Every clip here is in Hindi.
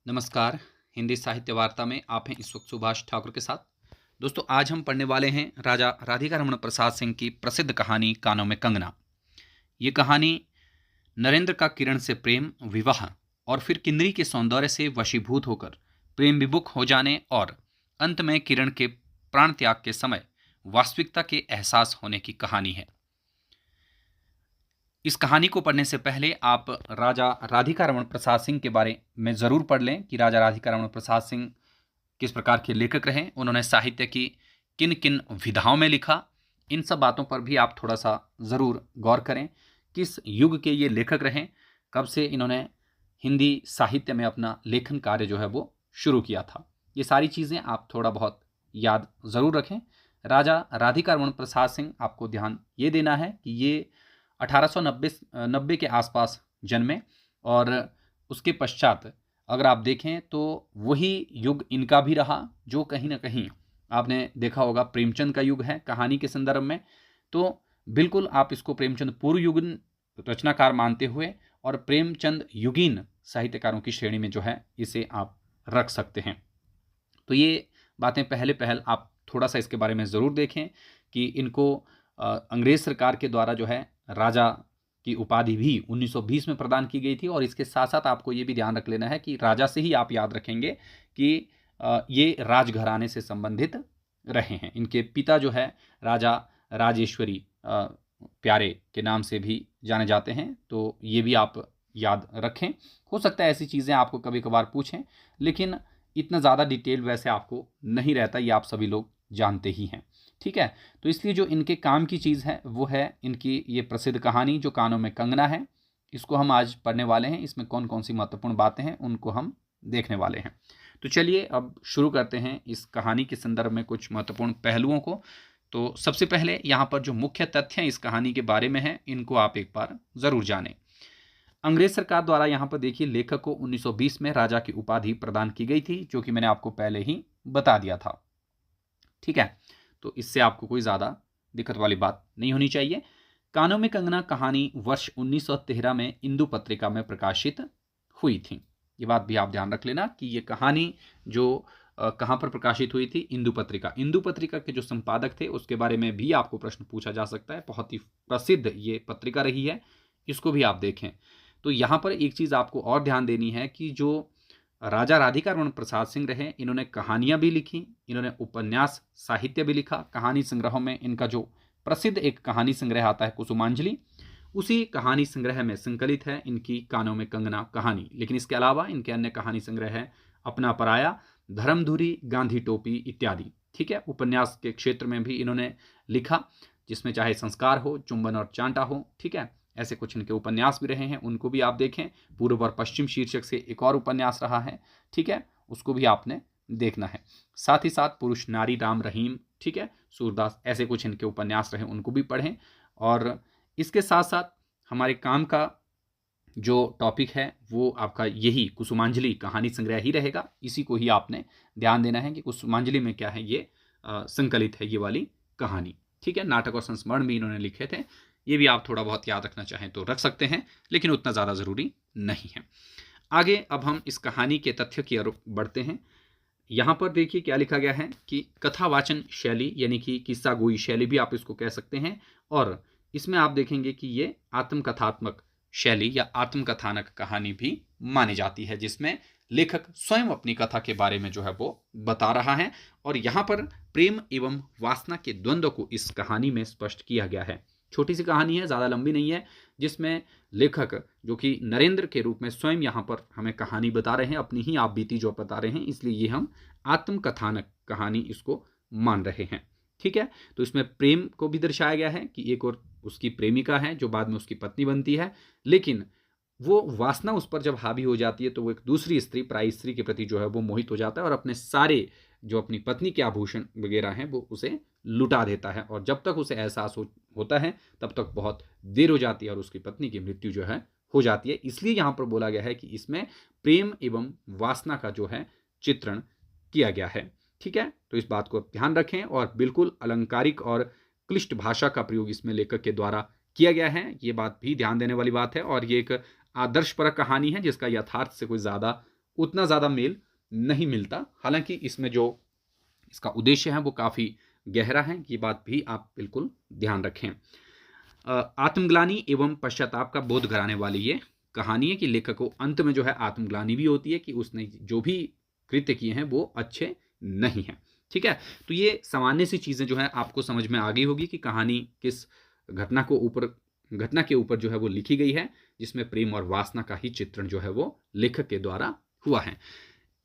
नमस्कार। हिंदी साहित्य वार्ता में आप हैं इस वक्त सुभाष ठाकुर के साथ। दोस्तों, आज हम पढ़ने वाले हैं राजा राधिका रमण प्रसाद सिंह की प्रसिद्ध कहानी कानों में कंगना। ये कहानी नरेंद्र का किरण से प्रेम, विवाह और फिर किन्नरी के सौंदर्य से वशीभूत होकर प्रेम विमुख हो जाने और अंत में किरण के प्राण त्याग के समय वास्तविकता के एहसास होने की कहानी है। इस कहानी को पढ़ने से पहले आप राजा राधिका रमण प्रसाद सिंह के बारे में ज़रूर पढ़ लें कि राजा राधिका रमण प्रसाद सिंह किस प्रकार के लेखक रहे, उन्होंने साहित्य की किन किन विधाओं में लिखा। इन सब बातों पर भी आप थोड़ा सा ज़रूर गौर करें। किस युग के ये लेखक रहे, कब से इन्होंने हिंदी साहित्य में अपना लेखन कार्य जो है वो शुरू किया था, ये सारी चीज़ें आप थोड़ा बहुत याद ज़रूर रखें। राजा राधिका रमण प्रसाद सिंह, आपको ध्यान ये देना है कि ये 1890 के आसपास जन्मे और उसके पश्चात अगर आप देखें तो वही युग इनका भी रहा जो कहीं ना कहीं आपने देखा होगा प्रेमचंद का युग है कहानी के संदर्भ में। तो बिल्कुल आप इसको प्रेमचंद पूर्व युगीन रचनाकार मानते हुए और प्रेमचंद युगीन साहित्यकारों की श्रेणी में जो है इसे आप रख सकते हैं। तो ये बातें पहले पहल आप थोड़ा सा इसके बारे में ज़रूर देखें कि इनको अंग्रेज सरकार के द्वारा जो है राजा की उपाधि भी 1920 में प्रदान की गई थी। और इसके साथ साथ आपको ये भी ध्यान रख लेना है कि राजा से ही आप याद रखेंगे कि ये राजघराने से संबंधित रहे हैं। इनके पिता जो है राजा राजेश्वरी प्यारे के नाम से भी जाने जाते हैं, तो ये भी आप याद रखें। हो सकता है ऐसी चीज़ें आपको कभी कभार पूछें, लेकिन इतना ज़्यादा डिटेल वैसे आपको नहीं रहता, ये आप सभी लोग जानते ही हैं। ठीक है, तो इसलिए जो इनके काम की चीज़ है वो है इनकी ये प्रसिद्ध कहानी जो कानों में कंगना है। इसको हम आज पढ़ने वाले हैं। इसमें कौन कौन सी महत्वपूर्ण बातें हैं उनको हम देखने वाले हैं। तो चलिए अब शुरू करते हैं इस कहानी के संदर्भ में कुछ महत्वपूर्ण पहलुओं को। तो सबसे पहले यहाँ पर जो मुख्य तथ्य हैं इस कहानी के बारे में हैं, इनको आप एक बार ज़रूर जानें। अंग्रेज सरकार द्वारा यहाँ पर देखिए लेखक को 1920 में राजा की उपाधि प्रदान की गई थी, जो कि मैंने आपको पहले ही बता दिया था। ठीक है, तो इससे आपको कोई ज़्यादा दिक्कत वाली बात नहीं होनी चाहिए। कानों में कंगना कहानी वर्ष 1913 में इंदु पत्रिका में प्रकाशित हुई थी। ये बात भी आप ध्यान रख लेना कि ये कहानी जो कहाँ पर प्रकाशित हुई थी, इंदु पत्रिका। इंदु पत्रिका के जो संपादक थे उसके बारे में भी आपको प्रश्न पूछा जा सकता है। बहुत ही प्रसिद्ध ये पत्रिका रही है, इसको भी आप देखें। तो यहाँ पर एक चीज़ आपको और ध्यान देनी है कि जो राजा राधिका रमण प्रसाद सिंह रहे, इन्होंने कहानियाँ भी लिखी, इन्होंने उपन्यास साहित्य भी लिखा। कहानी संग्रहों में इनका जो प्रसिद्ध एक कहानी संग्रह आता है कुसुमांजलि, उसी कहानी संग्रह में संकलित है इनकी कानों में कंगना कहानी। लेकिन इसके अलावा इनके अन्य कहानी संग्रह है अपना पराया, धर्मधुरी, गांधी टोपी इत्यादि। ठीक है, उपन्यास के क्षेत्र में भी इन्होंने लिखा, जिसमें चाहे संस्कार हो, चुंबन और चांटा हो। ठीक है, ऐसे कुछ इनके उपन्यास भी रहे हैं, उनको भी आप देखें। पूर्व और पश्चिम शीर्षक से एक और उपन्यास रहा है, ठीक है, उसको भी आपने देखना है। साथ ही साथ पुरुष नारी राम रहीम, ठीक है, सूरदास, ऐसे कुछ इनके उपन्यास रहे, उनको भी पढ़ें। और इसके साथ साथ हमारे काम का जो टॉपिक है वो आपका यही कुसुमांजलि कहानी संग्रह ही रहेगा। इसी को ही आपने ध्यान देना है कि कुसुमांजलि में क्या है, ये संकलित है ये वाली कहानी। ठीक है, नाटक और संस्मरण भी इन्होंने लिखे थे। ये भी आप थोड़ा बहुत याद रखना चाहें तो रख सकते हैं, लेकिन उतना ज़्यादा ज़रूरी नहीं है। आगे अब हम इस कहानी के तथ्य की ओर बढ़ते हैं। यहाँ पर देखिए क्या लिखा गया है कि कथावाचन शैली, यानी कि किस्सा गोई शैली भी आप इसको कह सकते हैं। और इसमें आप देखेंगे कि ये आत्मकथात्मक शैली या आत्मकथानक कहानी भी मानी जाती है, जिसमें लेखक स्वयं अपनी कथा के बारे में जो है वो बता रहा है। और यहाँ पर प्रेम एवं वासना के द्वंद्व को इस कहानी में स्पष्ट किया गया है। छोटी सी कहानी है, ज़्यादा लंबी नहीं है, जिसमें लेखक जो कि नरेंद्र के रूप में स्वयं यहाँ पर हमें कहानी बता रहे हैं, अपनी ही आप बीती जो बता रहे हैं, इसलिए ये हम आत्मकथानक कहानी इसको मान रहे हैं। ठीक है, तो इसमें प्रेम को भी दर्शाया गया है कि एक और उसकी प्रेमिका है जो बाद में उसकी पत्नी बनती है, लेकिन वो वासना उस पर जब हावी हो जाती है तो वो एक दूसरी स्त्री, पराई स्त्री के प्रति जो है वो मोहित हो जाता है और अपने सारे जो अपनी पत्नी के आभूषण वगैरह हैं वो उसे लुटा देता है। और जब तक उसे एहसास होता है तब तक बहुत देर हो जाती है और उसकी पत्नी की मृत्यु जो है हो जाती है। इसलिए यहाँ पर बोला गया है कि इसमें प्रेम एवं वासना का जो है चित्रण किया गया है। ठीक है, तो इस बात को ध्यान रखें। और बिल्कुल अलंकारिक और क्लिष्ट भाषा का प्रयोग इसमें लेखक के द्वारा किया गया है, ये बात भी ध्यान देने वाली बात है। और ये एक आदर्शपरक कहानी है जिसका यथार्थ से कोई ज़्यादा उतना ज़्यादा मेल नहीं मिलता। हालांकि इसमें जो इसका उद्देश्य है वो काफ़ी गहरा है, ये बात भी आप बिल्कुल ध्यान रखें। आत्मग्लानि एवं पश्चाताप का बोध कराने वाली ये कहानी है कि लेखक को अंत में जो है आत्मग्लानि भी होती है कि उसने जो भी कृत्य किए हैं वो अच्छे नहीं हैं। ठीक है, तो ये सामान्य सी चीज़ें जो है आपको समझ में आ गई होगी कि कहानी किस घटना के ऊपर जो है वो लिखी गई है, जिसमें प्रेम और वासना का ही चित्रण जो है वो लेखक के द्वारा हुआ है।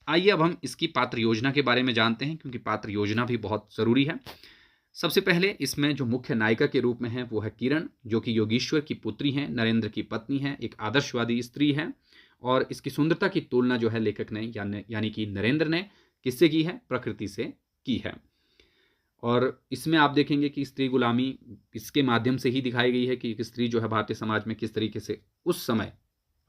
आइए अब हम इसकी पात्र योजना के बारे में जानते हैं, क्योंकि पात्र योजना भी बहुत ज़रूरी है। सबसे पहले इसमें जो मुख्य नायिका के रूप में है वो है किरण, जो कि योगेश्वर की पुत्री हैं, नरेंद्र की पत्नी है, एक आदर्शवादी स्त्री है। और इसकी सुंदरता की तुलना जो है लेखक ने यानी कि नरेंद्र ने किससे की है? प्रकृति से की है। और इसमें आप देखेंगे कि स्त्री गुलामी इसके माध्यम से ही दिखाई गई है कि एक स्त्री जो है भारतीय समाज में किस तरीके से उस समय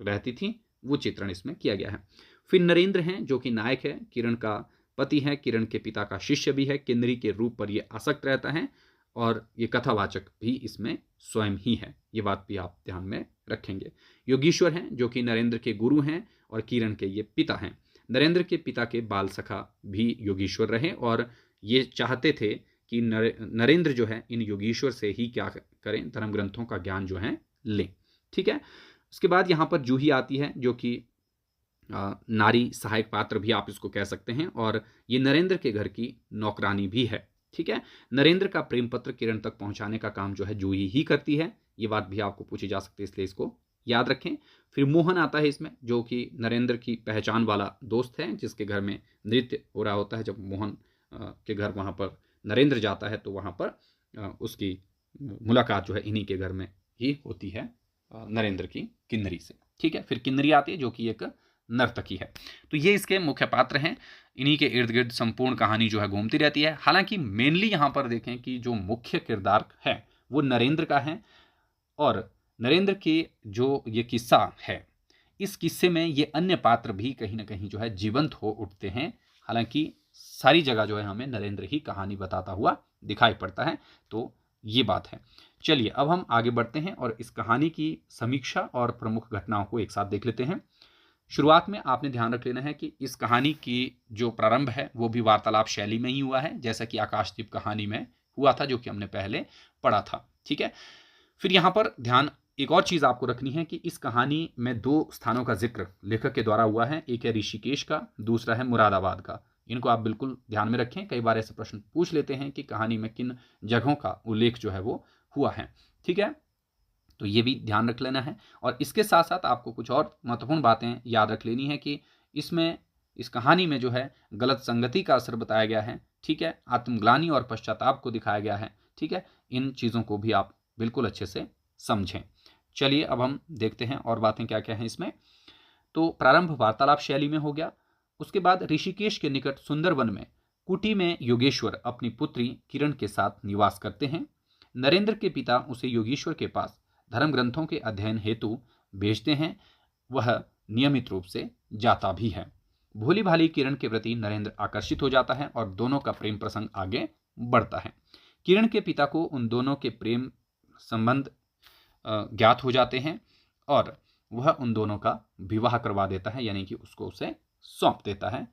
रहती थी, वो चित्रण इसमें किया गया है। फिर नरेंद्र हैं जो कि नायक है, किरण का पति है, किरण के पिता का शिष्य भी है, किन्नरी के रूप पर ये आसक्त रहता है और ये कथावाचक भी इसमें स्वयं ही है, ये बात भी आप ध्यान में रखेंगे। योगेश्वर हैं जो कि नरेंद्र के गुरु हैं और किरण के ये पिता हैं। नरेंद्र के पिता के बाल सखा भी योगेश्वर रहे और ये चाहते थे कि नरेंद्र जो है इन योगेश्वर से ही क्या करें, धर्म ग्रंथों का ज्ञान जो है लें। ठीक है, उसके बाद यहाँ पर जूही आती है जो कि नारी सहायक पात्र भी आप इसको कह सकते हैं, और ये नरेंद्र के घर की नौकरानी भी है। ठीक है, नरेंद्र का प्रेम पत्र किरण तक पहुंचाने का काम जो है जूही ही करती है, ये बात भी आपको पूछी जा सकती है, इसलिए इसको याद रखें। फिर मोहन आता है इसमें, जो कि नरेंद्र की पहचान वाला दोस्त है, जिसके घर में नृत्य हो रहा होता है। जब मोहन के घर वहाँ पर नरेंद्र जाता है तो वहाँ पर उसकी मुलाकात जो है इन्हीं के घर में ही होती है, नरेंद्र की किन्नरी से। ठीक है, फिर किन्नरी आती है जो कि एक नर्तकी है। तो ये इसके मुख्य पात्र हैं, इन्हीं के इर्द गिर्द संपूर्ण कहानी जो है घूमती रहती है। हालांकि मेनली यहाँ पर देखें कि जो मुख्य किरदार है वो नरेंद्र का है, और नरेंद्र के जो ये किस्सा है, इस किस्से में ये अन्य पात्र भी कहीं ना कहीं जो है जीवंत हो उठते हैं। हालांकि सारी जगह जो है हमें नरेंद्र ही कहानी बताता हुआ दिखाई पड़ता है, तो ये बात है। चलिए अब हम आगे बढ़ते हैं और इस कहानी की समीक्षा और प्रमुख घटनाओं को एक साथ देख लेते हैं। शुरुआत में आपने ध्यान रख लेना है कि इस कहानी की जो प्रारंभ है वो भी वार्तालाप शैली में ही हुआ है, जैसा कि आकाशदीप कहानी में हुआ था, जो कि हमने पहले पढ़ा था। ठीक है, फिर यहाँ पर ध्यान एक और चीज़ आपको रखनी है कि इस कहानी में दो स्थानों का जिक्र लेखक के द्वारा हुआ है, एक है ऋषिकेश का, दूसरा है मुरादाबाद का। इनको आप बिल्कुल ध्यान में रखें, कई बार ऐसे प्रश्न पूछ लेते हैं कि कहानी में किन जगहों का उल्लेख जो है वो हुआ है। ठीक है, तो ये भी ध्यान रख लेना है। और इसके साथ साथ आपको कुछ और महत्वपूर्ण बातें याद रख लेनी है कि इसमें इस कहानी में जो है गलत संगति का असर बताया गया है। ठीक है, आत्मग्लानि और पश्चाताप को दिखाया गया है। ठीक है, इन चीज़ों को भी आप बिल्कुल अच्छे से समझें। चलिए अब हम देखते हैं और बातें क्या क्या हैं इसमें। तो प्रारंभ वार्तालाप शैली में हो गया। उसके बाद ऋषिकेश के निकट सुंदरवन में कुटी में योगेश्वर अपनी पुत्री किरण के साथ निवास करते हैं। नरेंद्र के पिता उसे योगेश्वर के पास धर्म ग्रंथों के अध्ययन हेतु भेजते हैं, वह नियमित रूप से जाता भी है। भोली भाली किरण के प्रति नरेंद्र आकर्षित हो जाता है और दोनों का प्रेम प्रसंग आगे बढ़ता है। किरण के पिता को उन दोनों के प्रेम संबंध ज्ञात हो जाते हैं और वह उन दोनों का विवाह करवा देता है, यानी कि उसको उसे सौंप देता है।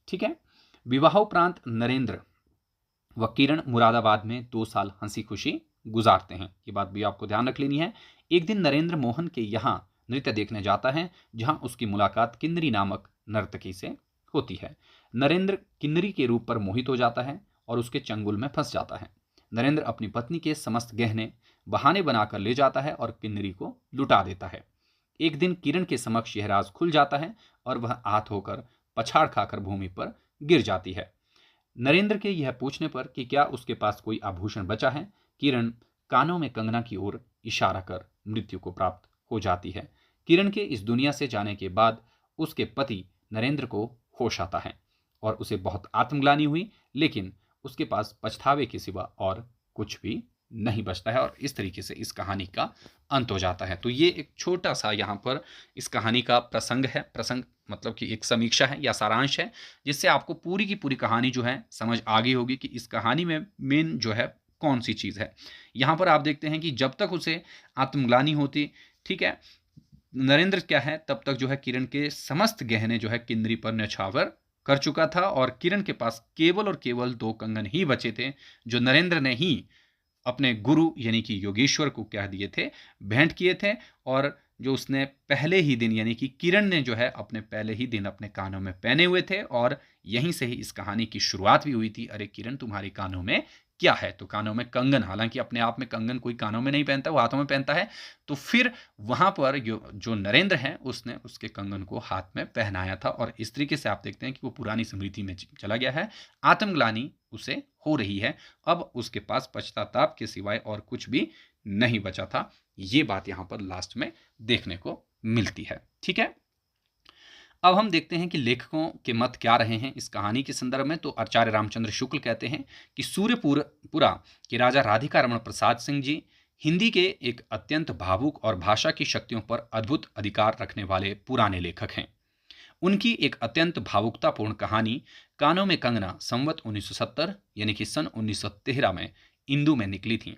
ठीक है, विवाहोपरांत नरेंद्र व किरण मुरादाबाद में 2 साल हंसी खुशी गुजारते हैं, ये बात भी आपको ध्यान रख लेनी है। एक दिन नरेंद्र मोहन के यहाँ नृत्य देखने जाता है, जहाँ उसकी मुलाकात किन्नरी नामक नर्तकी से होती है। नरेंद्र किन्नरी के रूप पर मोहित हो जाता है और उसके चंगुल में फंस जाता है। नरेंद्र अपनी पत्नी के समस्त गहने बहाने बनाकर ले जाता है और किन्नरी को लुटा देता है। एक दिन किरण के समक्ष यह राज खुल जाता है और वह आहत होकर पछाड़ खाकर भूमि पर गिर जाती है। नरेंद्र के यह पूछने पर कि क्या उसके पास कोई आभूषण बचा है, किरण कानों में कंगना की ओर इशारा कर मृत्यु को प्राप्त हो जाती है। किरण के इस दुनिया से जाने के बाद उसके पति नरेंद्र को होश आता है और उसे बहुत आत्मग्लानि हुई, लेकिन उसके पास पछतावे के सिवा और कुछ भी नहीं बचता है, और इस तरीके से इस कहानी का अंत हो जाता है। तो ये एक छोटा सा यहाँ पर इस कहानी का प्रसंग है। प्रसंग मतलब कि एक समीक्षा है या सारांश है, जिससे आपको पूरी की पूरी कहानी जो है समझ आ गई होगी कि इस कहानी में मेन जो है कौन सी चीज़ है। यहाँ पर आप देखते हैं कि जब तक उसे आत्मग्लानि होती, ठीक है, नरेंद्र क्या है, तब तक जो है किरण के समस्त गहने जो है किन्नरी पर न्यौछावर कर चुका था और किरण के पास केवल और केवल 2 कंगन ही बचे थे, जो नरेंद्र ने ही अपने गुरु यानी कि योगेश्वर को कह दिए थे, भेंट किए थे। और जो उसने पहले ही दिन यानी कि किरण ने जो है अपने पहले ही दिन अपने कानों में पहने हुए थे, और यहीं से ही इस कहानी की शुरुआत भी हुई थी। अरे किरण, तुम्हारे कानों में क्या है? तो कानों में कंगन, हालांकि अपने आप में कंगन कोई कानों में नहीं पहनता, वो हाथों में पहनता है। तो फिर वहां पर जो नरेंद्र है उसने उसके कंगन को हाथ में पहनाया था, और इस तरीके से आप देखते हैं कि वो पुरानी स्मृति में चला गया है। आत्मग्लानि उसे हो रही है, अब उसके पास पश्चाताप के सिवाय और कुछ भी नहीं बचा था। ये बात यहां पर लास्ट में देखने को मिलती है। ठीक है, अब हम देखते हैं कि लेखकों के मत क्या रहे हैं इस कहानी के संदर्भ में। तो आचार्य रामचंद्र शुक्ल कहते हैं कि सूर्यपुरा के राजा राधिका रमण प्रसाद सिंह जी हिंदी के एक अत्यंत भावुक और भाषा की शक्तियों पर अद्भुत अधिकार रखने वाले पुराने लेखक हैं। उनकी एक अत्यंत भावुकतापूर्ण कहानी कानों में कंगना संवत 1970 यानी कि सन 1913 में इंदू में निकली थी।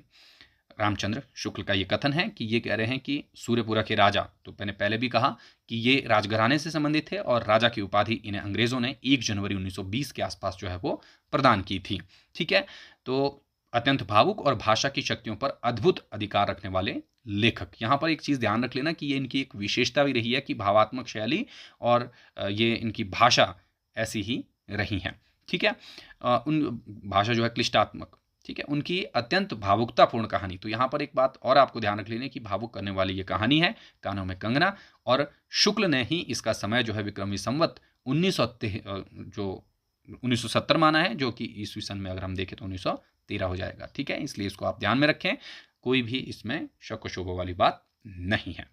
रामचंद्र शुक्ल का ये कथन है कि ये कह रहे हैं कि सूर्यपुरा के राजा, तो मैंने पहले भी कहा कि ये राजघराने से संबंधित थे, और राजा की उपाधि इन्हें अंग्रेजों ने 1 जनवरी 1920 के आसपास जो है वो प्रदान की थी। ठीक है, तो अत्यंत भावुक और भाषा की शक्तियों पर अद्भुत अधिकार रखने वाले लेखक। यहाँ पर एक चीज़ ध्यान रख लेना कि ये इनकी एक विशेषता भी रही है कि भावात्मक शैली और ये इनकी भाषा ऐसी ही रही है। ठीक है, उन भाषा जो है क्लिष्टात्मक। ठीक है, उनकी अत्यंत भावुकतापूर्ण कहानी। तो यहाँ पर एक बात और आपको ध्यान रख लेनी कि भावुक करने वाली ये कहानी है कानों में कंगना, और शुक्ल ने ही इसका समय जो है विक्रमी संवत 1970 माना है, जो कि ईस्वी सन में अगर हम देखें तो 1913 हो जाएगा। ठीक है, इसलिए इसको आप ध्यान में रखें, कोई भी इसमें शक शोभा वाली बात नहीं है।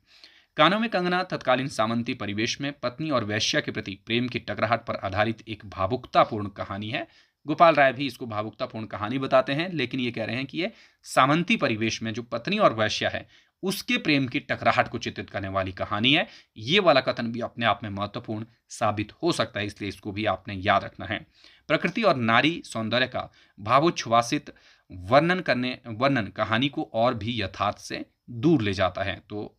कानों में कंगना तत्कालीन सामंती परिवेश में पत्नी और वैश्या के प्रति प्रेम की टकराहट पर आधारित एक भावुकतापूर्ण कहानी है। गोपाल राय भी इसको भावुकतापूर्ण कहानी बताते हैं, लेकिन ये कह रहे हैं कि ये सामंती परिवेश में जो पत्नी और वैश्या है उसके प्रेम की टकराहट को चित्रित करने वाली कहानी है। ये वाला कथन भी अपने आप में महत्वपूर्ण साबित हो सकता है, इसलिए इसको भी आपने याद रखना है। प्रकृति और नारी सौंदर्य का भावोच्छ्वासित वर्णन कहानी को और भी यथार्थ से दूर ले जाता है। तो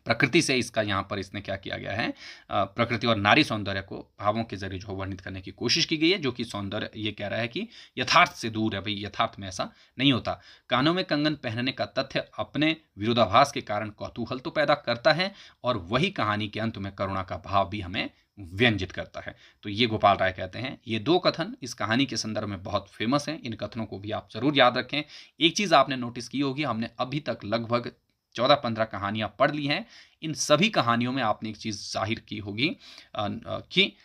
प्रकृति से इसका यहाँ पर इसने क्या किया गया है, प्रकृति और नारी सौंदर्य को भावों के जरिए जो वर्णित करने की कोशिश की गई है, जो कि सौंदर्य ये कह रहा है कि यथार्थ से दूर है। भाई यथार्थ में ऐसा नहीं होता। कानों में कंगन पहनने का तथ्य अपने विरोधाभास के कारण कौतूहल तो पैदा करता है, और वही कहानी के अंत में करुणा का भाव भी हमें व्यंजित करता है। तो ये गोपाल राय कहते हैं। ये 2 कथन इस कहानी के संदर्भ में बहुत फेमस हैं, इन कथनों को भी आप जरूर याद रखें। एक चीज आपने नोटिस की होगी, हमने अभी तक लगभग 14-15 कहानियां पढ़ ली हैं। इन सभी कहानियों में आपने एक चीज जाहिर की होगी कि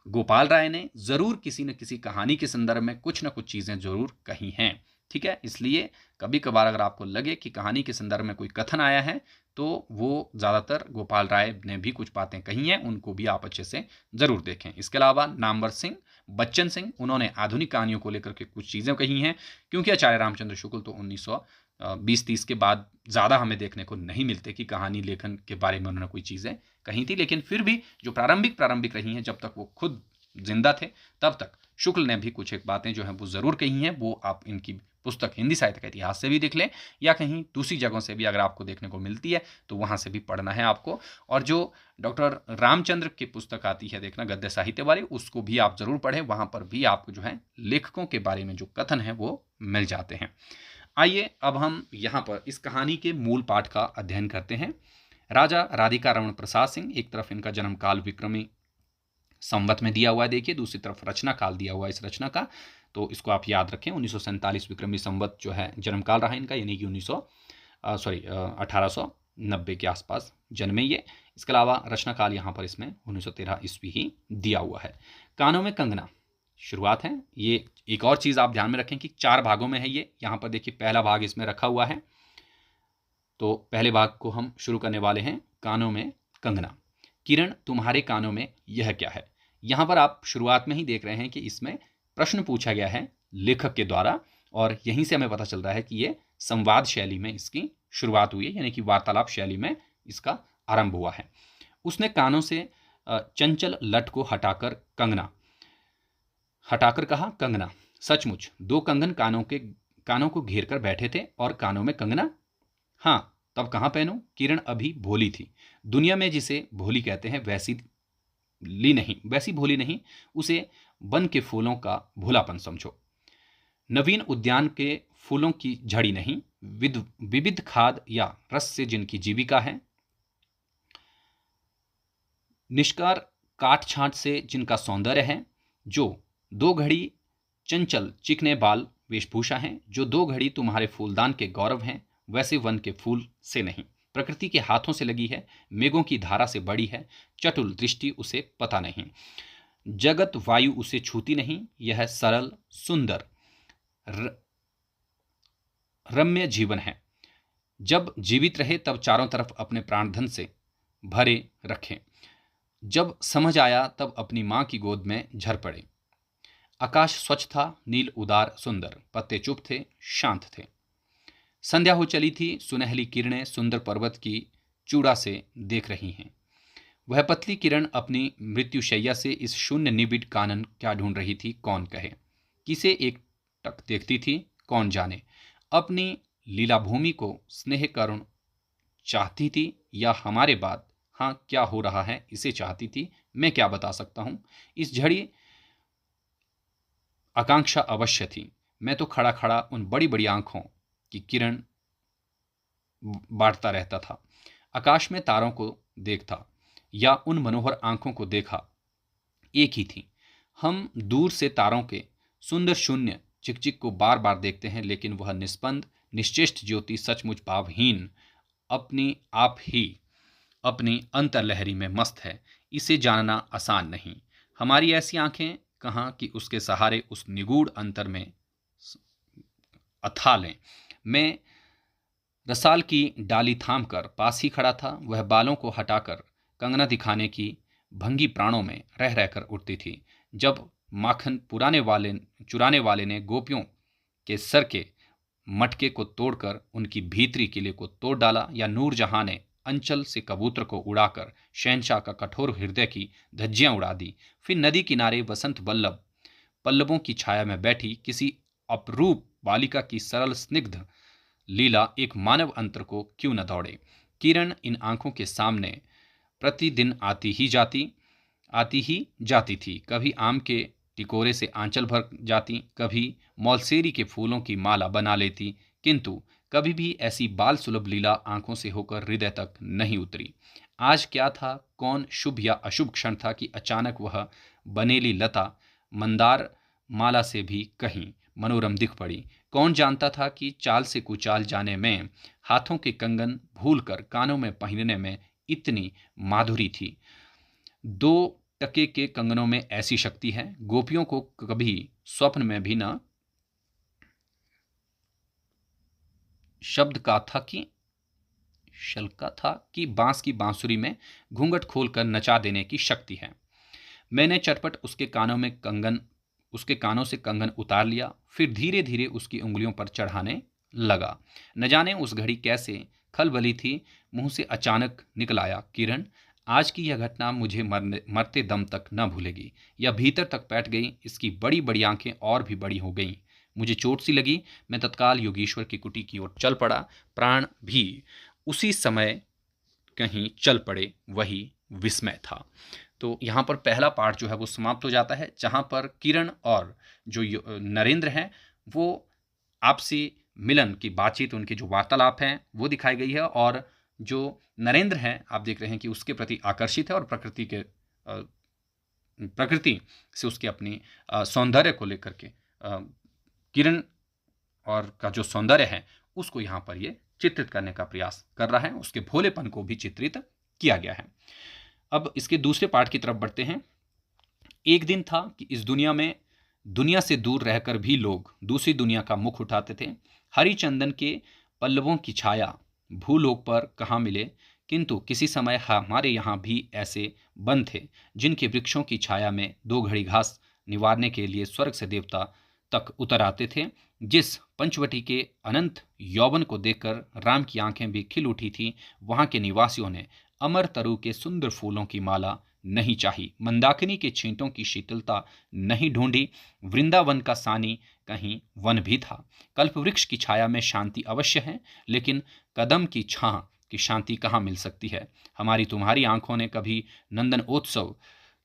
गोपाल राय ने जरूर किसी न किसी कहानी के संदर्भ में कुछ न कुछ चीजें जरूर कही हैं। ठीक है, इसलिए कभी कभार अगर आपको लगे कि कहानी के संदर्भ में कोई कथन आया है, तो वो ज्यादातर गोपाल राय ने भी कुछ बातें कही हैं, उनको भी आप अच्छे से जरूर देखें। इसके अलावा नामवर सिंह, बच्चन सिंह, उन्होंने आधुनिक कहानियों को लेकर के कुछ चीजें कही हैं, क्योंकि आचार्य रामचंद्र शुक्ल तो 1920-30 के बाद ज़्यादा हमें देखने को नहीं मिलते कि कहानी लेखन के बारे में उन्होंने कोई चीज़ें कही थी। लेकिन फिर भी जो प्रारंभिक रही हैं, जब तक वो खुद जिंदा थे तब तक शुक्ल ने भी कुछ एक बातें जो हैं वो ज़रूर कही हैं। वो आप इनकी पुस्तक हिंदी साहित्य का इतिहास से भी देख लें, या कहीं दूसरी जगहों से भी अगर आपको देखने को मिलती है तो वहाँ से भी पढ़ना है आपको। और जो डॉक्टर रामचंद्र की पुस्तक आती है देखना गद्य साहित्य वाली, उसको भी आप ज़रूर पढ़ें, वहाँ पर भी आपको जो है लेखकों के बारे में जो कथन है वो मिल जाते हैं। आइए अब हम यहाँ पर इस कहानी के मूल पाठ का अध्ययन करते हैं। राजा राधिका रमण प्रसाद सिंह, एक तरफ इनका जन्म काल विक्रमी संवत में दिया हुआ है, देखिए, दूसरी तरफ रचना काल दिया हुआ है इस रचना का, तो इसको आप याद रखें। 1947 विक्रमी संवत जो है जन्म काल रहा इनका, यानी कि 1890 के आसपास जन्मे ये। इसके अलावा रचना काल यहाँ पर इसमें 1913 ईस्वी ही दिया हुआ है। कानों में कंगना शुरुआत है। ये एक और चीज आप ध्यान में रखें कि 4 भागों में है ये। यहाँ पर देखिए पहला भाग इसमें रखा हुआ है, तो पहले भाग को हम शुरू करने वाले हैं। कानों में कंगना। किरण, तुम्हारे कानों में यह क्या है? यहाँ पर आप शुरुआत में ही देख रहे हैं कि इसमें प्रश्न पूछा गया है लेखक के द्वारा, और यहीं से हमें पता चल रहा है कि ये संवाद शैली में इसकी शुरुआत हुई है, यानी कि वार्तालाप शैली में इसका आरंभ हुआ है। उसने कानों से चंचल लट को हटाकर कहा, कंगना। सचमुच 2 कंगन कानों को घेर कर बैठे थे, और कानों में कंगना। हाँ, तब कहाँ पहनूं? किरण अभी भोली थी। दुनिया में जिसे भोली कहते हैं वैसी भोली नहीं, उसे वन के फूलों का भोलापन समझो। नवीन उद्यान के फूलों की झड़ी नहीं, विविध खाद या रस से जिनकी जीविका है, निष्कार काट छांट से जिनका सौंदर्य है, जो दो घड़ी चंचल चिकने बाल वेशभूषा हैं, जो दो घड़ी तुम्हारे फूलदान के गौरव हैं, वैसे वन के फूल से नहीं। प्रकृति के हाथों से लगी है, मेघों की धारा से बड़ी है, चटुल दृष्टि उसे पता नहीं, जगत वायु उसे छूती नहीं। यह सरल सुंदर रम्य जीवन है। जब जीवित रहे तब चारों तरफ अपने प्राणधन से भरे रखें। जब समझ आया तब अपनी मां की गोद में झर पड़े। आकाश स्वच्छ था, नील उदार सुंदर, पत्ते चुप थे, शांत थे। संध्या हो चली थी, सुनहली किरणें सुंदर पर्वत की चूड़ा से देख रही हैं। वह पतली किरण अपनी मृत्युशैया से इस शून्य निबिड़ कानन क्या ढूंढ रही थी, कौन कहे। किसे एक टक देखती थी, कौन जाने। अपनी लीला भूमि को स्नेह करुण चाहती थी या हमारे बाद हाँ क्या हो रहा है इसे चाहती थी, मैं क्या बता सकता हूं। इस झड़ी आकांक्षा अवश्य थी। मैं तो खड़ा खड़ा उन बड़ी बड़ी आंखों की किरण बांटता रहता था। आकाश में तारों को देखता या उन मनोहर आंखों को देखा, एक ही थी। हम दूर से तारों के सुंदर शून्य चिकचिक को बार बार देखते हैं, लेकिन वह निस्पंद निश्चेष्ट ज्योति सचमुच भावहीन अपनी आप ही अपनी अंतर्लहरी में मस्त है। इसे जानना आसान नहीं। हमारी ऐसी आंखें कहाँ कि उसके सहारे उस निगूढ़ अंतर में अथा लें। मैं रसाल की डाली थाम कर पास ही खड़ा था। वह बालों को हटाकर कंगना दिखाने की भंगी प्राणों में रह रहकर उठती थी। जब माखन चुराने वाले ने गोपियों के सर के मटके को तोड़कर उनकी भीतरी किले को तोड़ डाला, या नूरजहां ने अंचल से कबूतर को उड़ाकर शहनशाह का कठोर हृदय की धज्जियां उड़ा दी, फिर नदी किनारे वसंत बल्लभ पल्लवों की छाया में बैठी किसी अपरूप बालिका की सरल स्निग्ध लीला एक मानव अंतर को क्यों न दौड़े। किरण इन आंखों के सामने प्रतिदिन आती ही जाती थी। कभी आम के टिकोरे से आंचल भर जाती, कभी मौलसेरी के फूलों की माला बना लेती, किंतु कभी भी ऐसी बाल सुलभ लीला आंखों से होकर हृदय तक नहीं उतरी। आज क्या था, कौन शुभ या अशुभ क्षण था कि अचानक वह बनेली लता मंदार माला से भी कहीं मनोरम दिख पड़ी। कौन जानता था कि चाल से कुचाल जाने में, हाथों के कंगन भूलकर कानों में पहनने में इतनी माधुरी थी। 2 टके के कंगनों में ऐसी शक्ति है। गोपियों को कभी स्वप्न में भी न शल्का था कि बांस की बांसुरी में घूंघट खोलकर नचा देने की शक्ति है। मैंने चटपट उसके कानों से कंगन उतार लिया, फिर धीरे धीरे उसकी उंगलियों पर चढ़ाने लगा। न जाने उस घड़ी कैसे खलबली थी, मुंह से अचानक निकल आया, किरण, आज की यह घटना मुझे मरते दम तक न भूलेगी। यह भीतर तक बैठ गई। इसकी बड़ी बड़ी आंखें और भी बड़ी हो गईं। मुझे चोट सी लगी। मैं तत्काल योगेश्वर की कुटी की ओर चल पड़ा। प्राण भी उसी समय कहीं चल पड़े। वही विस्मय था। तो यहाँ पर पहला पार्ट जो है वो समाप्त हो जाता है, जहाँ पर किरण और जो नरेंद्र हैं वो आपसी मिलन की बातचीत, उनकी जो वार्तालाप हैं वो दिखाई गई है, और जो नरेंद्र हैं आप देख रहे हैं कि उसके प्रति आकर्षित है और प्रकृति से उसके अपनी सौंदर्य को लेकर के किरण और का जो सौंदर्य है उसको यहाँ पर ये चित्रित करने का प्रयास कर रहा है। उसके भोलेपन को भी चित्रित किया गया है। अब इसके दूसरे पार्ट की तरफ बढ़ते हैं। एक दिन था कि इस दुनिया से दूर रहकर भी लोग दूसरी दुनिया का मुख उठाते थे। हरिचंदन के पल्लवों की छाया भूलोक पर कहाँ मिले, किंतु किसी समय हमारे यहाँ भी ऐसे वन थे जिनके वृक्षों की छाया में 2 घड़ी घास निवारने के लिए स्वर्ग से देवता तक उतर आते थे। जिस पंचवटी के अनंत यौवन को देखकर राम की आंखें भी खिल उठी थी। वहां के निवासियों ने अमर तरु के सुंदर फूलों की माला नहीं चाही, मंदाकिनी के छींटों की शीतलता नहीं ढूंढी। वृंदावन का सानी कहीं वन भी था। कल्प वृक्ष की छाया में शांति अवश्य है, लेकिन कदम की छाह की शांति कहाँ मिल सकती है। हमारी तुम्हारी आंखों ने कभी नंदनोत्सव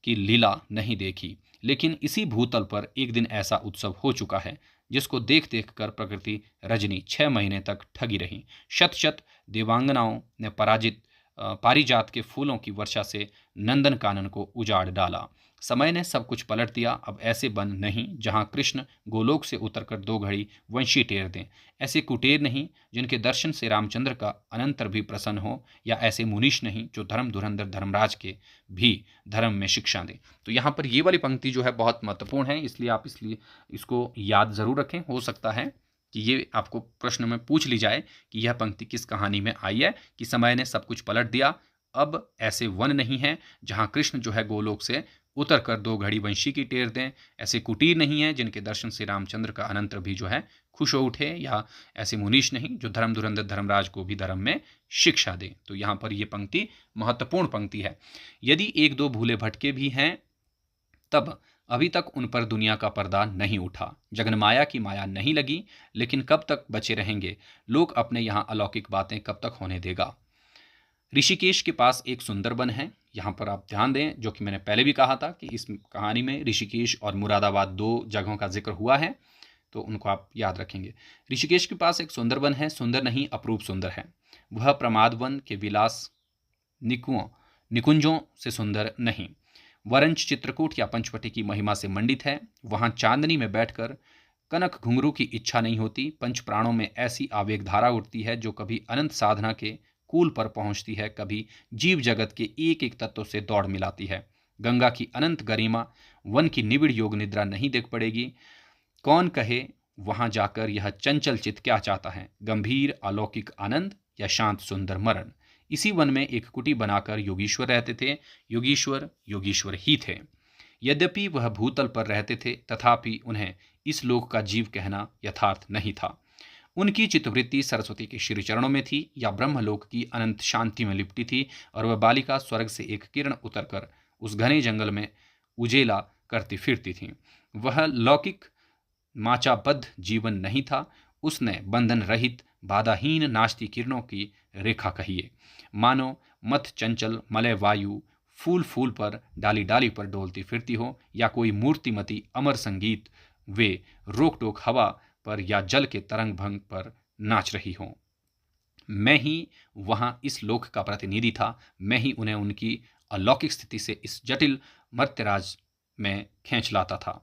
की लीला नहीं देखी, लेकिन इसी भूतल पर एक दिन ऐसा उत्सव हो चुका है जिसको देख देख कर प्रकृति रजनी 6 महीने तक ठगी रही। शत शत देवांगनाओं ने पारिजात के फूलों की वर्षा से नंदन कानन को उजाड़ डाला। समय ने सब कुछ पलट दिया। अब ऐसे वन नहीं जहां कृष्ण गोलोक से उतरकर 2 घड़ी वंशी टेर दें, ऐसे कुटेर नहीं जिनके दर्शन से रामचंद्र का अनंतर भी प्रसन्न हो, या ऐसे मुनीश नहीं जो धर्म धुरंधर धर्मराज के भी धर्म में शिक्षा दें। तो यहाँ पर ये वाली पंक्ति जो है बहुत महत्वपूर्ण है, इसलिए इसको याद जरूर रखें। हो सकता है कि ये आपको प्रश्न में पूछ ली जाए कि यह पंक्ति किस कहानी में आई है, कि समय ने सब कुछ पलट दिया। अब ऐसे वन नहीं है जहां कृष्ण जो है गोलोक से उतर कर 2 घड़ी वंशी की टेर दें, ऐसे कुटीर नहीं है जिनके दर्शन से रामचंद्र का अनंतर भी जो है खुश हो उठे, या ऐसे मुनीश नहीं जो धर्म धुरंधर धर्मराज को भी धर्म में शिक्षा दे। तो यहाँ पर यह पंक्ति महत्वपूर्ण पंक्ति है। यदि 1-2 भूले भटके भी हैं, तब अभी तक उन पर दुनिया का पर्दा नहीं उठा, जगन्माया की माया नहीं लगी। लेकिन कब तक बचे रहेंगे लोग, अपने यहाँ अलौकिक बातें कब तक होने देगा। ऋषिकेश के पास एक सुंदर वन है। यहाँ पर आप ध्यान दें, जो कि मैंने पहले भी कहा था कि इस कहानी में ऋषिकेश और मुरादाबाद 2 जगहों का जिक्र हुआ है, तो उनको आप याद रखेंगे। ऋषिकेश के पास एक सुंदर वन है, सुंदर नहीं अपूर्व सुंदर है। वह प्रमाद वन के विलास निकुंजों से सुंदर नहीं, वरंच चित्रकूट या पंचवटी की महिमा से मंडित है। वहां चांदनी में बैठकर कनक घुंघरू की इच्छा नहीं होती। पंच प्राणों में ऐसी आवेग धारा उठती है जो कभी अनंत साधना के कूल पर पहुंचती है, कभी जीव जगत के एक एक तत्व से दौड़ मिलाती है। गंगा की अनंत गरिमा वन की निबिड़ योग निद्रा नहीं देख पड़ेगी। कौन कहे वहां जाकर यह चंचल चित क्या चाहता है, गंभीर अलौकिक आनंद या शांत सुंदर मरण। इसी वन में एक कुटी बनाकर योगीश्वर रहते थे। योगीश्वर ही थे। यद्यपि वह भूतल पर रहते थे, तथापि उन्हें इस लोक का जीव कहना यथार्थ नहीं था। उनकी चित्तवृत्ति सरस्वती के श्री चरणों में थी, या ब्रह्मलोक की अनंत शांति में लिपटी थी, और वह बालिका स्वर्ग से एक किरण उतरकर उस घने जंगल में उजेला करती फिरती थी। वह लौकिक माचाबद्ध जीवन नहीं था, उसने बंधन रहित बाधाहीन नाचती किरणों की रेखा कहिए। मानो मत चंचल मलय वायु फूल फूल पर डाली डाली पर डोलती फिरती हो, या कोई मूर्तिमती अमर संगीत वे रोक टोक हवा पर या जल के तरंग भंग पर नाच रही हो। मैं ही वहां इस लोक का प्रतिनिधि था। मैं ही उन्हें उनकी अलौकिक स्थिति से इस जटिल मर्त्यराज में खींच लाता था।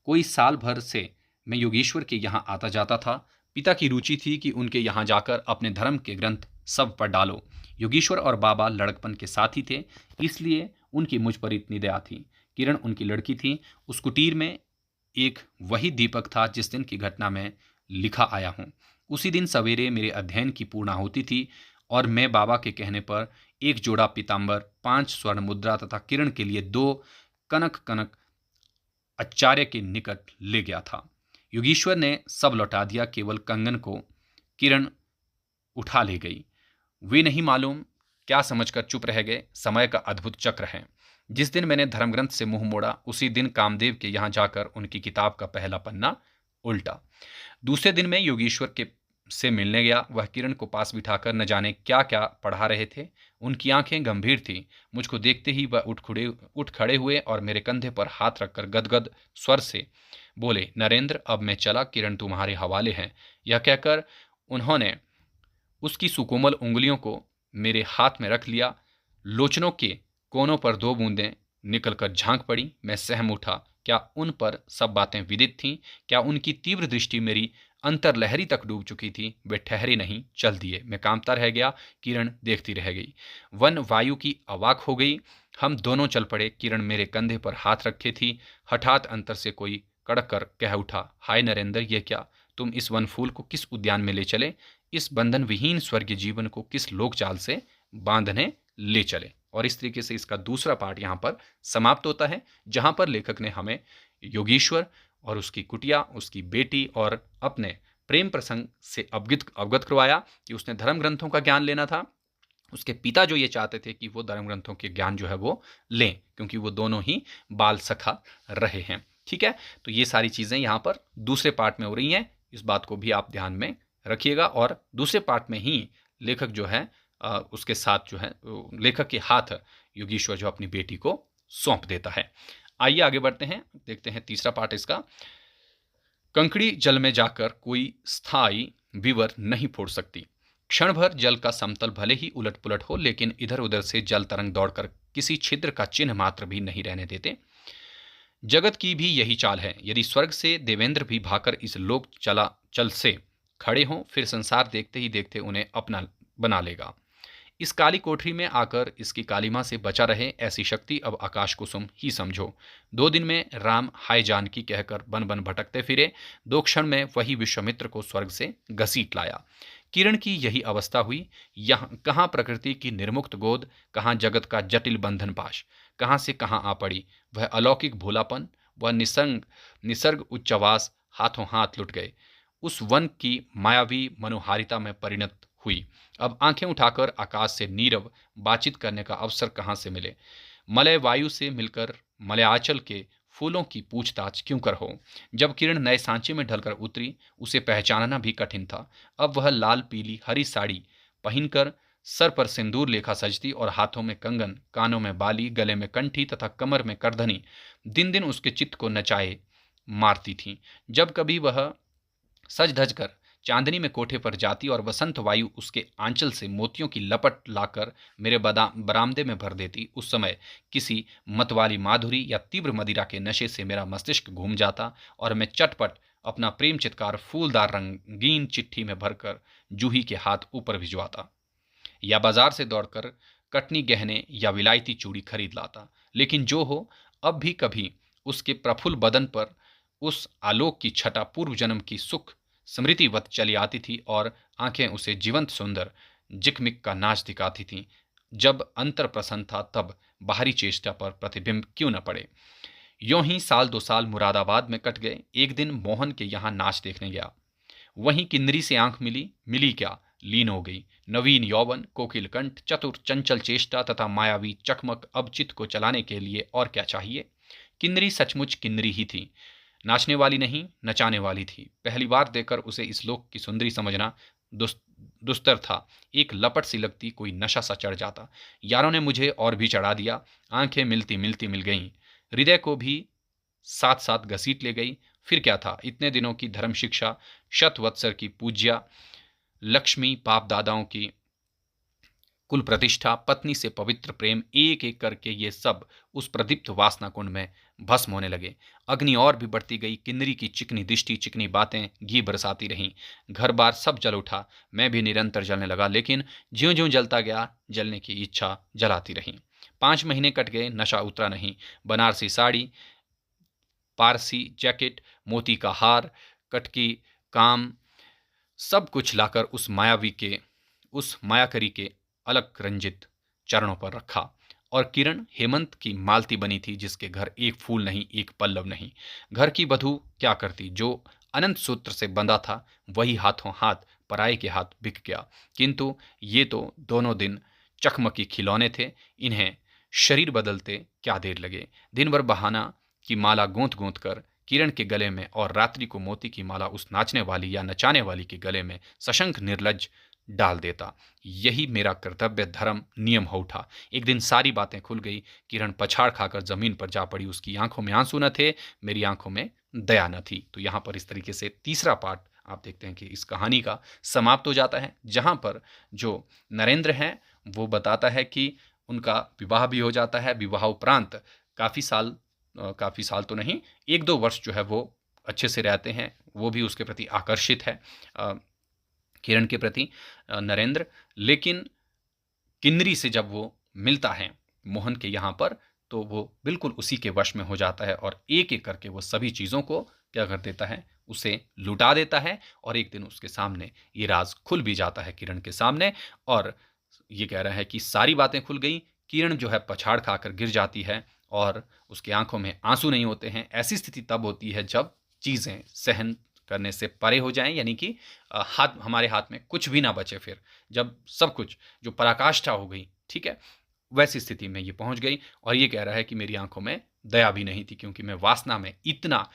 कोई साल भर से मैं योगेश्वर के यहाँ आता जाता था। पिता की रुचि थी कि उनके यहाँ जाकर अपने धर्म के ग्रंथ सब पर डालो। योगेश्वर और बाबा लड़कपन के साथी थे, इसलिए उनकी मुझ पर इतनी दया थी। किरण उनकी लड़की थी। उस कुटीर में एक वही दीपक था जिस दिन की घटना में लिखा आया हूँ। उसी दिन सवेरे मेरे अध्ययन की पूर्णाहुति थी, और मैं बाबा के कहने पर 1 जोड़ा पीताम्बर, 5 स्वर्ण मुद्रा तथा किरण के लिए 2 कनक आचार्य के निकट ले गया था। योगीश्वर ने सब लौटा दिया, केवल कंगन को किरण उठा ले गई। वे नहीं मालूम क्या समझकर चुप रह गए। समय का अद्भुत चक्र है। जिस दिन मैंने धर्म ग्रंथ से मुंह मोड़ा, उसी दिन कामदेव के यहाँ जाकर उनकी किताब का पहला पन्ना उल्टा। दूसरे दिन मैं योगीश्वर के से मिलने गया। वह किरण को पास बिठाकर न जाने क्या क्या पढ़ा रहे थे। उनकी आंखें गंभीर थीं। मुझको देखते ही वह उठ खड़े हुए और मेरे कंधे पर हाथ रखकर गदगद स्वर से बोले, नरेंद्र, अब मैं चला, किरण तुम्हारे हवाले हैं। यह कहकर उन्होंने उसकी सुकोमल उंगलियों को मेरे हाथ में रख लिया। लोचनों के कोनों पर 2 बूंदें निकलकर झांक पड़ी। मैं सहम उठा। क्या उन पर सब बातें विदित थीं? क्या उनकी तीव्र दृष्टि मेरी अंतरलहरी तक डूब चुकी थी? वे ठहरे नहीं, चल दिए। मैं कांपता रह गया। किरण देखती रह गई। वन वायु की अवाक हो गई। हम दोनों चल पड़े। किरण मेरे कंधे पर हाथ रखे थी। हठात अंतर से कोई कड़क कर कह उठा, हाय नरेंद्र, ये क्या? तुम इस वन फूल को किस उद्यान में ले चले? इस बंधन विहीन स्वर्गीय जीवन को किस लोक चाल से बांधने ले चले? और इस तरीके से इसका दूसरा पार्ट यहाँ पर समाप्त होता है, जहाँ पर लेखक ने हमें योगीश्वर और उसकी कुटिया, उसकी बेटी और अपने प्रेम प्रसंग से अवगत करवाया कि उसने धर्म ग्रंथों का ज्ञान लेना था। उसके पिता जो ये चाहते थे कि वो धर्म ग्रंथों के ज्ञान जो है वो लें, क्योंकि वो दोनों ही बाल सखा रहे हैं। ठीक है, तो ये सारी चीज़ें यहाँ पर दूसरे पार्ट में हो रही हैं, इस बात को भी आप ध्यान में रखिएगा। और दूसरे पार्ट में ही लेखक जो है उसके साथ जो है लेखक के हाथ योगीश्वर जो अपनी बेटी को सौंप देता है। आइए आगे बढ़ते हैं, देखते हैं तीसरा पार्ट इसका। कंकड़ी जल में जाकर कोई स्थायी विवर नहीं फोड़ सकती। क्षण भर जल का समतल भले ही उलट पुलट हो, लेकिन इधर उधर से जल तरंग दौड़कर किसी छिद्र का चिन्ह मात्र भी नहीं रहने देते। जगत की भी यही चाल है। यदि स्वर्ग से देवेंद्र भी भाकर इस लोक चल से खड़े हों, फिर संसार देखते ही देखते उन्हें अपना बना लेगा। इस काली कोठरी में आकर इसकी कालिमा से बचा रहे, ऐसी शक्ति अब आकाश कुसुम ही समझो। 2 दिन में राम हाय जानकी कहकर बन बन भटकते फिरे, 2 क्षण में वही विश्वामित्र को स्वर्ग से घसीट लाया। किरण की यही अवस्था हुई। यहाँ कहाँ प्रकृति की निर्मुक्त गोद, कहाँ जगत का जटिल बंधन पाश, कहाँ से कहाँ आ पड़ी वह अलौकिक भोलापन, वह निसर्ग उच्चवास हाथों हाथ लुट गए, उस वन की मायावी मनोहारिता में परिणत हुई। अब आंखें उठाकर आकाश से नीरव बातचीत करने का अवसर कहाँ से मिले। मलय वायु से मिलकर मलयाचल के फूलों की पूछताछ क्यों कर हो। जब किरण नए सांचे में ढलकर उतरी, उसे पहचानना भी कठिन था। अब वह लाल पीली हरी साड़ी पहनकर सर पर सिंदूर लेखा सजती और हाथों में कंगन, कानों में बाली, गले में कंठी तथा कमर में करधनी दिन दिन उसके चित्त को नचाए मारती थी। जब कभी वह सज धज कर चांदनी में कोठे पर जाती और वसंत वायु उसके आंचल से मोतियों की लपट लाकर मेरे बरामदे में भर देती, उस समय किसी मतवाली माधुरी या तीव्र मदिरा के नशे से मेरा मस्तिष्क घूम जाता और मैं चटपट अपना प्रेम चित्कार फूलदार रंगीन चिट्ठी में भरकर जूही के हाथ ऊपर भिजवाता, या बाजार से दौड़कर कटनी गहने या विलायती चूड़ी खरीद लाता। लेकिन जो हो, अब भी कभी उसके प्रफुल्ल बदन पर उस आलोक की छटा पूर्व जन्म की सुख स्मृतिवत चली आती थी और आंखें उसे जीवंत सुंदर जिकमिक का नाच दिखाती थीं। जब अंतर प्रसन्न था, तब बाहरी चेष्टा पर प्रतिबिंब क्यों न पड़े। यों ही 1-2 साल मुरादाबाद में कट गए। एक दिन मोहन के यहाँ नाच देखने गया। वहीं किन्नरी से आंख मिली क्या, लीन हो गई। नवीन यौवन, कोकिल कंठ, चतुर चंचल चेष्टा तथा मायावी चकमक, अब चित्त को चलाने के लिए और क्या चाहिए। किन्नरी सचमुच किन्नरी ही थी, नाचने वाली नहीं, नचाने वाली थी। पहली बार देखकर उसे इस लोक की सुंदरी समझना दुस्तर था। एक लपट सी लगती, कोई नशा सा चढ़ जाता। यारों ने मुझे और भी चढ़ा दिया। आंखें मिलती मिलती मिल गईं, हृदय को भी साथ साथ घसीट ले गई। फिर क्या था, इतने दिनों की धर्म शिक्षा, शतवत्सर की पूज्या लक्ष्मी, बाप दादाओं की कुल प्रतिष्ठा, पत्नी से पवित्र प्रेम, एक एक करके ये सब उस प्रदीप्त वासना कुंड में भस्म होने लगे। अग्नि और भी बढ़ती गई। किन्नरी की चिकनी दृष्टि, चिकनी बातें घी बरसाती रहीं। घर बार सब जल उठा। मैं भी निरंतर जलने लगा, लेकिन ज्यों ज्यों जलता गया, जलने की इच्छा जलाती रही। 5 महीने कट गए, नशा उतरा नहीं। बनारसी साड़ी, पारसी जैकेट, मोती का हार, कटकी काम, सब कुछ लाकर उस मायाकरी के अलग रंजित चरणों पर रखा। और किरण हेमंत की मालती बनी थी, जिसके घर एक फूल नहीं, एक पल्लव नहीं। घर की बधू क्या करती, जो अनंत सूत्र से बंधा था, वही हाथों हाथ पराये के हाथ बिक गया। किंतु ये तो दोनों दिन चकमकी खिलौने थे, इन्हें शरीर बदलते क्या देर लगे। दिन भर बहाना की माला गूंथ गूंथ कर किरण के गले में और रात्रि को मोती की माला उस नाचने वाली या नचाने वाली के गले में सशंक निर्लज डाल देता। यही मेरा कर्तव्य धर्म नियम हो उठा। एक दिन सारी बातें खुल गई। किरण पछाड़ खाकर जमीन पर जा पड़ी। उसकी आंखों में आंसू न थे, मेरी आंखों में दया न थी। तो यहाँ पर इस तरीके से तीसरा पार्ट आप देखते हैं कि इस कहानी का समाप्त हो जाता है, जहाँ पर जो नरेंद्र हैं वो बताता है कि उनका विवाह भी हो जाता है। विवाह उपरांत काफ़ी साल तो नहीं, 1-2 वर्ष जो है वो अच्छे से रहते हैं। वो भी उसके प्रति आकर्षित है, किरण के प्रति नरेंद्र। लेकिन किन्नरी से जब वो मिलता है मोहन के यहाँ पर, तो वो बिल्कुल उसी के वश में हो जाता है और एक एक करके वो सभी चीज़ों को क्या कर देता है, उसे लुटा देता है। और एक दिन उसके सामने ये राज खुल भी जाता है, किरण के सामने। और ये कह रहा है कि सारी बातें खुल गई। किरण जो है पछाड़ खाकर गिर जाती है और उसकी आंखों में आंसू नहीं होते हैं। ऐसी स्थिति तब होती है जब चीज़ें सहन करने से परे हो जाएं, यानी कि हमारे हाथ में कुछ भी ना बचे। फिर जब सब कुछ जो पराकाष्ठा हो गई, ठीक है, वैसी स्थिति में ये पहुंच गई। और ये कह रहा है कि मेरी आंखों में दया भी नहीं थी, क्योंकि मैं वासना में इतना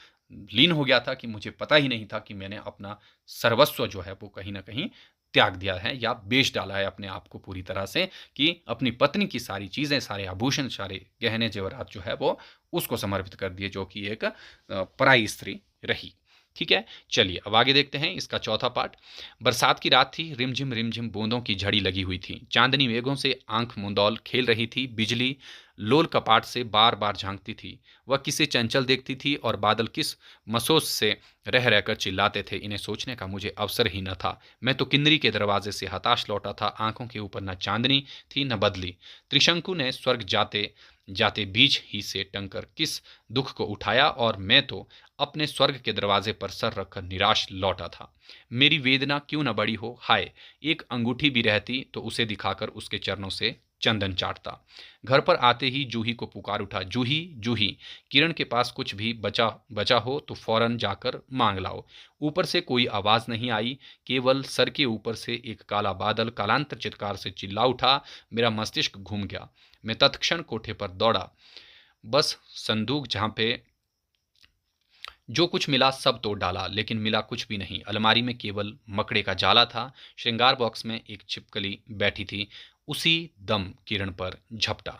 लीन हो गया था कि मुझे पता ही नहीं था कि मैंने अपना सर्वस्व जो है वो कहीं ना कहीं त्याग दिया है या बेच डाला है अपने आप को पूरी तरह से, कि अपनी पत्नी की सारी चीजें, सारे आभूषण, सारे गहने जेवरात जो है वो उसको समर्पित कर दिए, जो कि एक पराई स्त्री रही। ठीक है, चलिए अब आगे देखते हैं इसका चौथा पार्ट। बरसात की रात थी, रिमझिम बूंदों की झड़ी लगी हुई थी। चांदनी मेघों से आंख मुंदौल खेल रही थी। बिजली लोल कपाट से बार बार झांकती थी। वह किसे चंचल देखती थी और बादल किस मसोस से रह रहकर चिल्लाते थे, इन्हें सोचने का मुझे अवसर ही न था। मैं तो किन्नरी के दरवाजे से हताश लौटा था। आंखों के ऊपर न चांदनी थी न बदली। त्रिशंकु ने स्वर्ग जाते जाते बीच ही से टंकर किस दुख को उठाया, और मैं तो अपने स्वर्ग के दरवाजे पर सर रखकर निराश लौटा था। मेरी वेदना क्यों न बड़ी हो, हाय, एक अंगूठी भी रहती तो उसे दिखाकर उसके चरणों से चंदन चाटता। घर पर आते ही जूही को पुकार उठा, जूही जूही, किरण के पास कुछ भी बचा बचा हो तो फौरन जाकर मांग लाओ। ऊपर से कोई आवाज नहीं आई, केवल सर के ऊपर से एक काला बादल कालांतर चित्कार से चिल्ला उठा। मेरा मस्तिष्क घूम गया। मैं तत्क्षण कोठे पर दौड़ा। बस संदूक जहां पे जो कुछ मिला सब तोड़ डाला, लेकिन मिला कुछ भी नहीं। अलमारी में केवल मकड़े का जाला था। श्रृंगार बॉक्स में एक छिपकली बैठी थी। उसी दम किरण पर झपटा।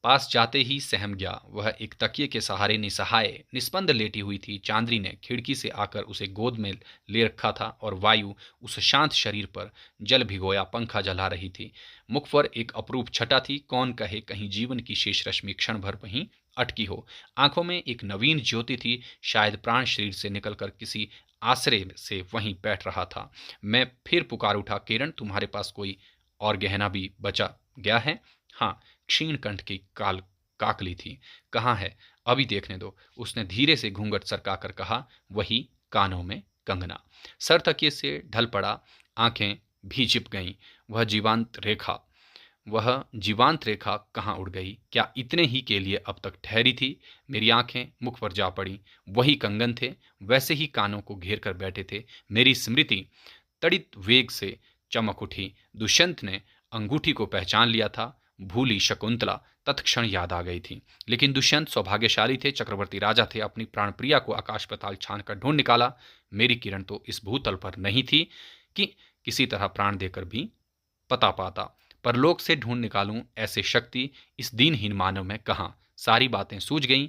पास जाते ही सहम गया। वह एक तकिए के सहारे निसहाय निस्पंद लेटी हुई थी। चांदनी ने खिड़की से आकर उसे गोद में ले रखा था और वायु उस शांत शरीर पर जल भिगोया पंखा जला रही थी। मुख पर एक अपरूप छटा थी। कौन कहे कहीं जीवन की शेष रश्मि क्षण भर वहीं अटकी हो। आंखों में एक नवीन ज्योति थी। शायद प्राण शरीर से निकलकर किसी आश्रय से वहीं बैठ रहा था। मैं फिर पुकार उठा, किरण, तुम्हारे पास कोई और गहना भी बचा गया है? हाँ, क्षीण कंठ की काकली थी। कहाँ है? अभी देखने दो। उसने धीरे से घूंघट सरकाकर कहा। वही कानों में कंगना। सर तकिए से ढल पड़ा। आंखें भी चिप गईं। वह जीवांत रेखा कहाँ उड़ गई? क्या इतने ही के लिए अब तक ठहरी थी? मेरी आंखें मुख पर जा पड़ी। वही कंगन थे, वैसे ही कानों को घेर कर बैठे थे। मेरी स्मृति तड़ित वेग से चमक उठी। दुष्यंत ने अंगूठी को पहचान लिया था। भूली शकुंतला तत्क्षण याद आ गई थी। लेकिन दुष्यंत सौभाग्यशाली थे, चक्रवर्ती राजा थे। अपनी प्राणप्रिया को आकाश पाताल छान कर ढूंढ निकाला। मेरी किरण तो इस भूतल पर नहीं थी कि किसी तरह प्राण देकर भी पता पाता। परलोक से ढूंढ निकालूं ऐसे शक्ति इस दीनहीन मानव में कहाँ? सारी बातें सूझ गईं।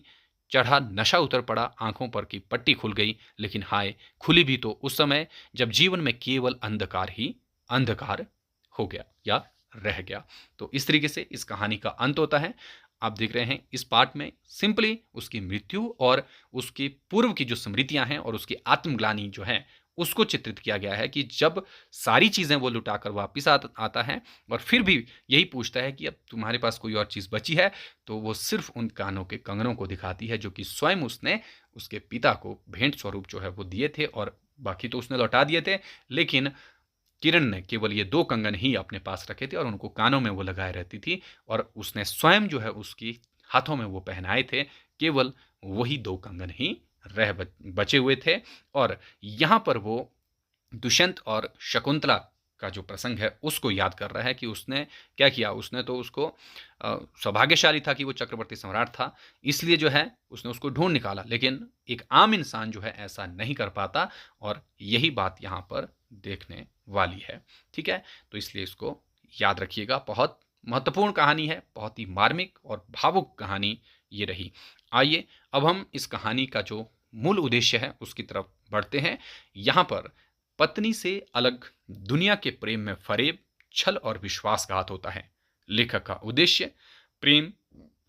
चढ़ा नशा उतर पड़ा। आंखों पर की पट्टी खुल गई। लेकिन हाय, खुली भी तो उस समय जब जीवन में केवल अंधकार ही अंधकार हो गया या रह गया। तो इस तरीके से इस कहानी का अंत होता है। आप देख रहे हैं इस पार्ट में सिंपली उसकी मृत्यु और उसके पूर्व की जो स्मृतियां हैं और उसकी आत्मग्लानि जो है उसको चित्रित किया गया है, कि जब सारी चीजें वो लुटाकर वापिस आता है और फिर भी यही पूछता है कि अब तुम्हारे पास कोई और चीज बची है, तो वो सिर्फ उन कानों के कंगनों को दिखाती है, जो कि स्वयं उसने उसके पिता को भेंट स्वरूप जो है वो दिए थे, और बाकी तो उसने लौटा दिए थे। लेकिन किरण ने केवल ये 2 कंगन ही अपने पास रखे थे और उनको कानों में वो लगाए रहती थी, और उसने स्वयं जो है उसकी हाथों में वो पहनाए थे। केवल वही 2 कंगन ही रह बचे हुए थे। और यहाँ पर वो दुष्यंत और शकुंतला का जो प्रसंग है उसको याद कर रहा है कि उसने क्या किया। उसने तो उसको सौभाग्यशाली था कि वो चक्रवर्ती सम्राट था, इसलिए जो है उसने उसको ढूंढ निकाला। लेकिन एक आम इंसान जो है ऐसा नहीं कर पाता, और यही बात यहाँ पर देखने वाली है। ठीक है, तो इसलिए इसको याद रखिएगा। बहुत महत्वपूर्ण कहानी है, बहुत ही मार्मिक और भावुक कहानी ये रही। आइए अब हम इस कहानी का जो मूल उद्देश्य है उसकी तरफ बढ़ते हैं। यहाँ पर पत्नी से अलग दुनिया के प्रेम में फरेब, छल और विश्वासघात होता है। लेखक का उद्देश्य प्रेम,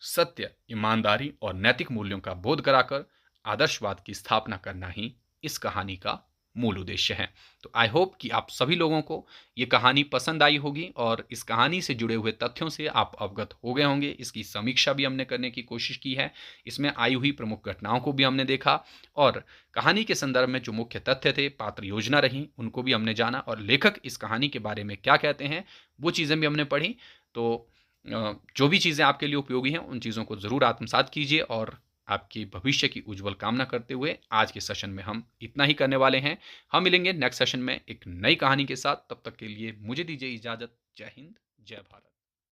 सत्य, ईमानदारी और नैतिक मूल्यों का बोध कराकर आदर्शवाद की स्थापना करना ही इस कहानी का मूल उद्देश्य है। तो आई होप कि आप सभी लोगों को ये कहानी पसंद आई होगी और इस कहानी से जुड़े हुए तथ्यों से आप अवगत हो गए होंगे। इसकी समीक्षा भी हमने करने की कोशिश की है। इसमें आई हुई प्रमुख घटनाओं को भी हमने देखा, और कहानी के संदर्भ में जो मुख्य तथ्य थे, पात्र योजना रही, उनको भी हमने जाना, और लेखक इस कहानी के बारे में क्या कहते हैं वो चीज़ें भी हमने पढ़ी। तो जो भी चीज़ें आपके लिए उपयोगी हैं उन चीज़ों को ज़रूर आत्मसात कीजिए, और आपकी भविष्य की उज्जवल कामना करते हुए आज के सेशन में हम इतना ही करने वाले हैं। हम मिलेंगे नेक्स्ट सेशन में एक नई कहानी के साथ। तब तक के लिए मुझे दीजिए इजाज़त। जय हिंद, जय भारत।